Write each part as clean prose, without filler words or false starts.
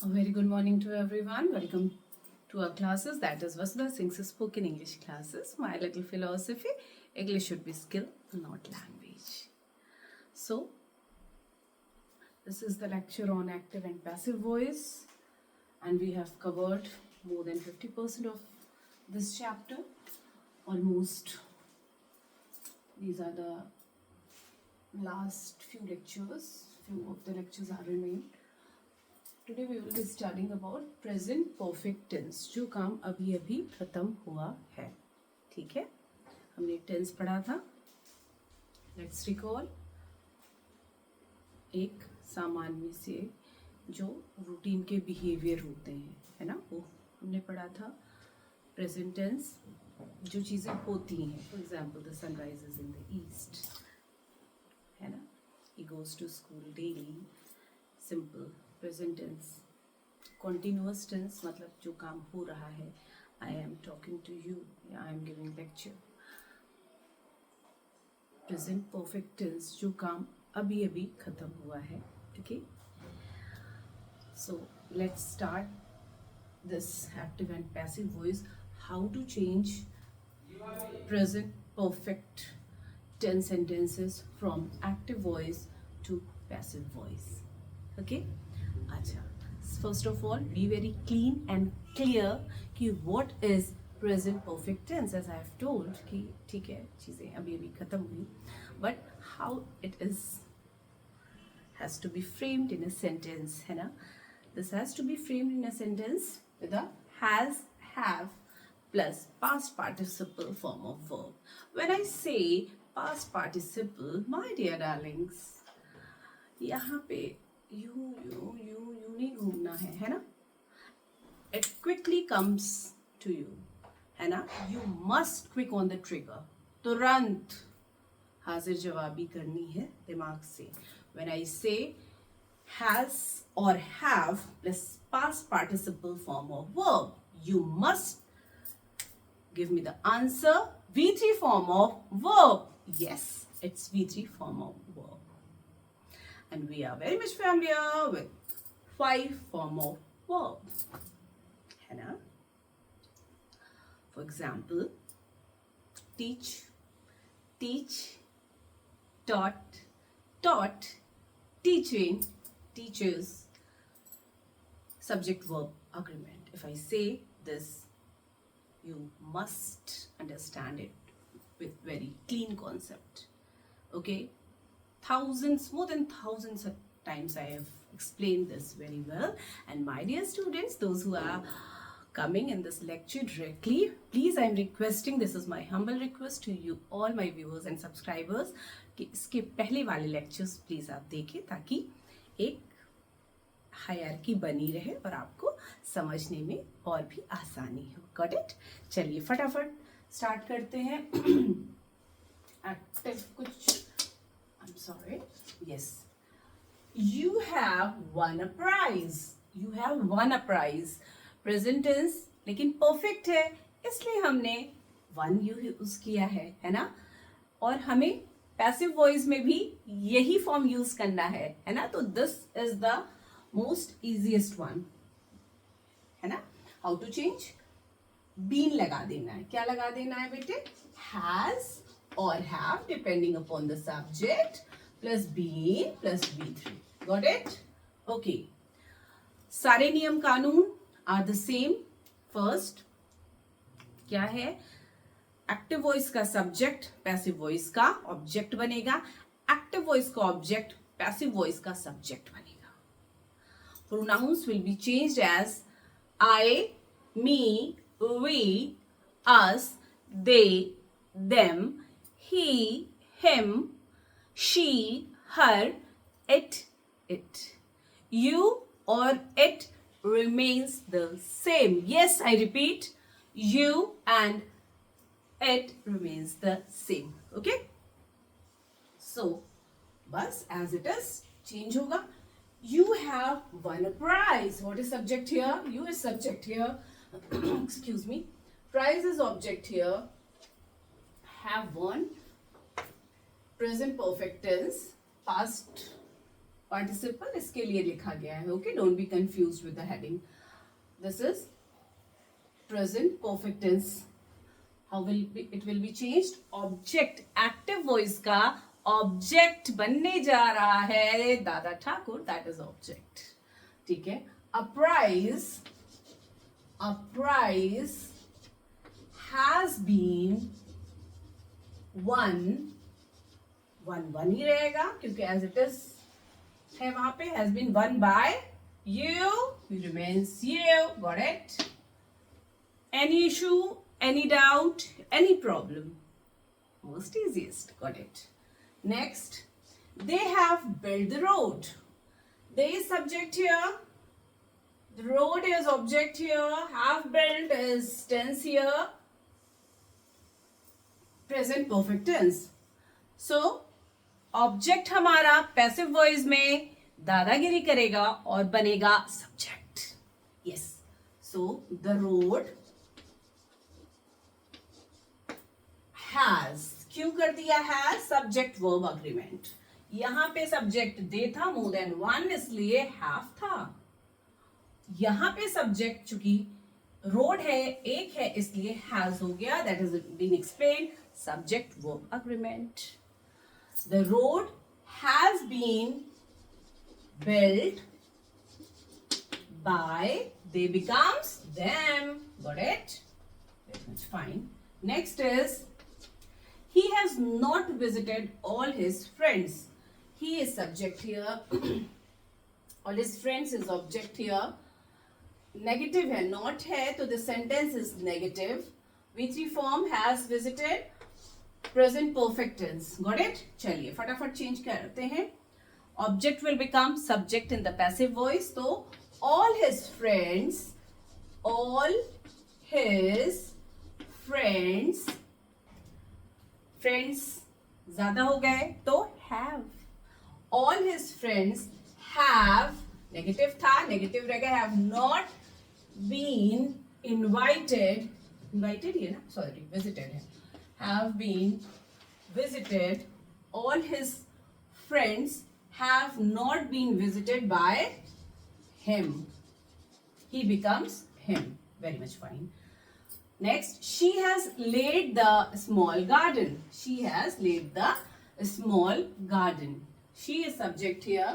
A very good morning to everyone. Welcome to our classes. That is Vasudha Singh's spoken English classes. My little philosophy: English should be skill, not language. So, this is the lecture on active and passive voice, and we have covered more than 50% of this chapter. Almost. These are the last few lectures. Few of the lectures are remained. Today we will be studying about present perfect tense, जो काम अभी अभी खत्म हुआ है. ठीक है, हमने टेंस पढ़ा था. Let's recall. एक सामान्य से जो रूटीन के बिहेवियर होते हैं, है ना, वो हमने पढ़ा था. प्रेजेंट टेंस, जो चीज़ें होती हैं. For example, the sun rises in the east, है ना. He goes to school daily. Simple present tense. Continuous tense मतलब जो काम हो रहा है. I am talking to you या I am giving lecture. Present perfect tense, जो काम अभी अभी खत्म हुआ है. Okay, so let's start this active and passive voice. How to change present perfect tense sentences from active voice to passive voice. Okay, acha, first of all be very clean and clear कि what is present perfect tense. As I have told कि ठीक है, चीज़ें अभी अभी खत्म हुई, but how it is has to be framed in a sentence, है ना. This has to be framed in a sentence with a has, have plus past participle form of verb. When I say past participle, my dear darlings, यहाँ पे you नहीं घूमना है ना. It quickly comes to you, है ना. You must quick on the trigger. तुरंत हाजिर जवाबी करनी है दिमाग से. When I say has or have plus past participle form of verb, you must give me the answer. V3 form of verb. Yes, it's V3 form of verb. And we are very much familiar with 5 form of verb. है ना? For example, teach, teach, taught, taught, teaching, teachers. Subject verb agreement. If I say this, you must understand it with very clean concept. Okay, more than thousands of times I have explained this very well. And my dear students, those who are coming in this lecture directly, please, I am requesting, this is my humble request to you all my viewers and subscribers, कि इसके पहले वाले lectures please आप देखें ताकि एक hierarchy बनी रहे और आपको समझने में और भी आसानी हो. Got it? चलिए फटाफट स्टार्ट करते हैं. एक्टिव कुछ, I am sorry. Yes, you have won a prize. You have won a prize. Present tense लेकिन परफेक्ट है, इसलिए हमने वन यूज किया है ना. और हमें पैसिव वॉइस में भी यही फॉर्म यूज करना है ना. तो this is the most easiest one, है ना. How to change? बीन लगा देना है. क्या लगा देना है बेटे? हैज और have depending upon the subject plus been plus V3. Got it? Okay, सारे नियम कानून आर द सेम. फर्स्ट क्या है? एक्टिव वॉइस का सब्जेक्ट पैसिव वॉइस का ऑब्जेक्ट बनेगा. एक्टिव वॉइस का ऑब्जेक्ट पैसिव वॉइस का सब्जेक्ट बनेगा. Pronouns will be changed as I, me, we, us, they, them, he, him, she, her, it. You or it remains the same. Yes, I repeat, you and it remains the same. Okay? So, bas as it is, change hoga. You have won a prize. What is subject here? You is subject here. Excuse me. Prize is object here. Have won. Present perfect tense. Past participle इसके लिए लिखा गया है. Okay, don't be confused with the heading. This is present perfect tense. How will be it will be changed. Object, active voice का object बनने जा रहा है दादा ठाकुर. That is object. ठीक है. A prize has been won ही रहेगा क्योंकि एज इट इज है वहां पे. Has been won by you, remains you. Got it. Any issue, any doubt, any problem? Most easiest. Got it. Next, they have built the road. They is subject here. The road is object here. Have built is tense here. Present perfect tense. So, object हमारा passive voice में दादागिरी करेगा और बनेगा subject. Yes. So, the road has, क्यों कर दिया है? Subject verb agreement. यहां पे सब्जेक्ट दे था मोर देन वन, इसलिए हैव था. यहां पे सब्जेक्ट चूंकि रोड है, एक है, इसलिए हैज हो गया. That is been explain. Subject verb agreement. The road has been built by, they becomes them. Got it? Very much fine. Next is he has not visited all his friends. He is subject here. All his friends is object here. Negative है, not है, तो the sentence is negative. V3 form has visited. Present perfect tense. Got it? चलिए फटाफट change करते हैं. Object will become subject in the passive voice. तो all his friends friends ज्यादा हो गए तो have. All his friends have, negative था, नेगेटिव रह गया. Have not been invited. Invited ये ना, सॉरी, विजिटेड है. Have been visited. All his friends have not been visited by him. He becomes him. Very much fine. Next, she has laid the small garden. She has laid the small garden. She is subject here.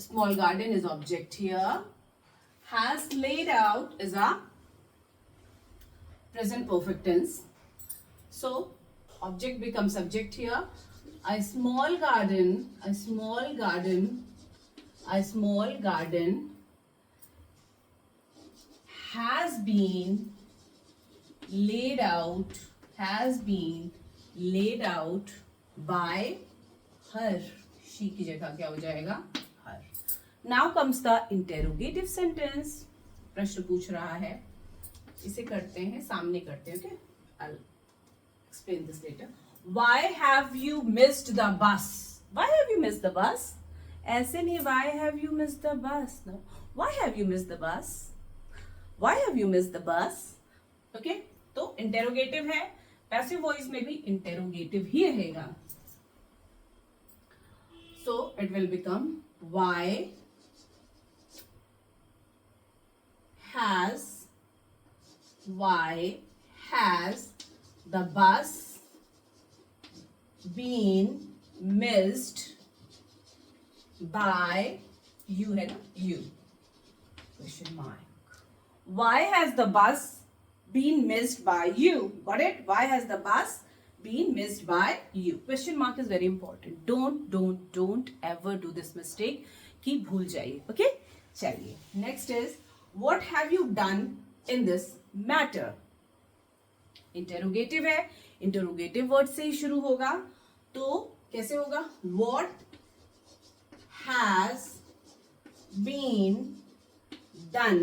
Small garden is object here. Has laid out is a present perfect tense. So, object becomes subject here. A small garden has been laid out by her. she की जगह क्या हो जाएगा? her. Now comes the interrogative sentence. प्रश्न पूछ रहा है. इसे करते हैं, सामने करते हैं. Okay, I'll explain this later. Why have you missed the bus? Why have you missed the bus? ऐसे नहीं, why have you missed the bus? No. Why have you missed the bus? Why have you missed the bus? Okay. तो interrogative है. Passive voice में भी interrogative ही रहेगा. So it will become why has the bus been missed by you, है ना, you. Question mark. Why has the bus been missed by you? Got it? Why has the bus been missed by you? Question mark is very important. Don't ever do this mistake कि भूल जाइए. Okay? चलिए. Next is, what have you done in this matter? Interrogative है. Interrogative word से ही शुरू होगा. तो कैसे होगा? What has been done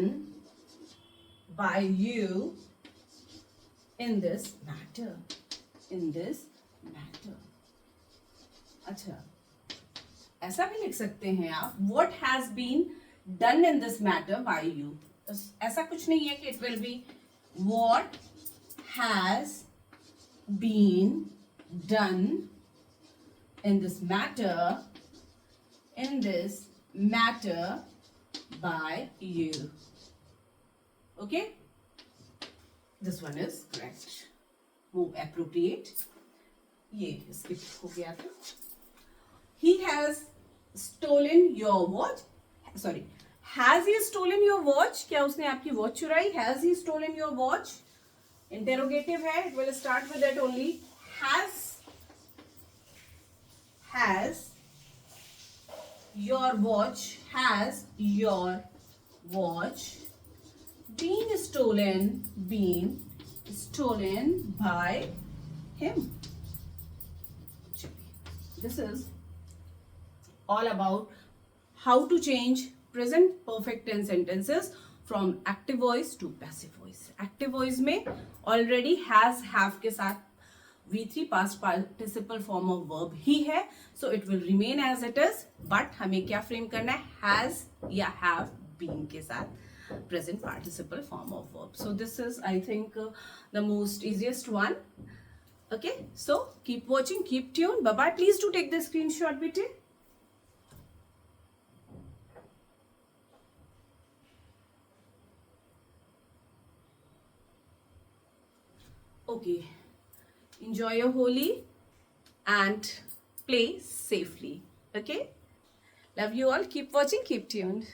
by you in this matter? अच्छा, ऐसा भी लिख सकते हैं आप. What has been done in this matter by you? ऐसा कुछ नहीं है कि it will be what has been done in this matter in this matter by you. Okay, this one is correct. Move appropriate. ये skip हो गया था. He has stolen your watch. Sorry, has he stolen your watch? क्या उसने आपकी watch चुराई? Has he stolen your watch? Interrogative है. It will start with that only. Has your watch been stolen by him? This is all about how to change present perfect tense sentences from active voice to passive voice. Active voice में already has have के साथ V3 past participle form of verb ही है, so it will remain as it is. But हमें क्या frame करना है? Has या have been के साथ present participle form of verb. So this is, I think, the most easiest one. Okay, so keep watching, keep tuned. Bye bye. Please do take the screenshot, bete. Okay, enjoy your Holi and play safely. Okay, love you all. Keep watching, keep tuned.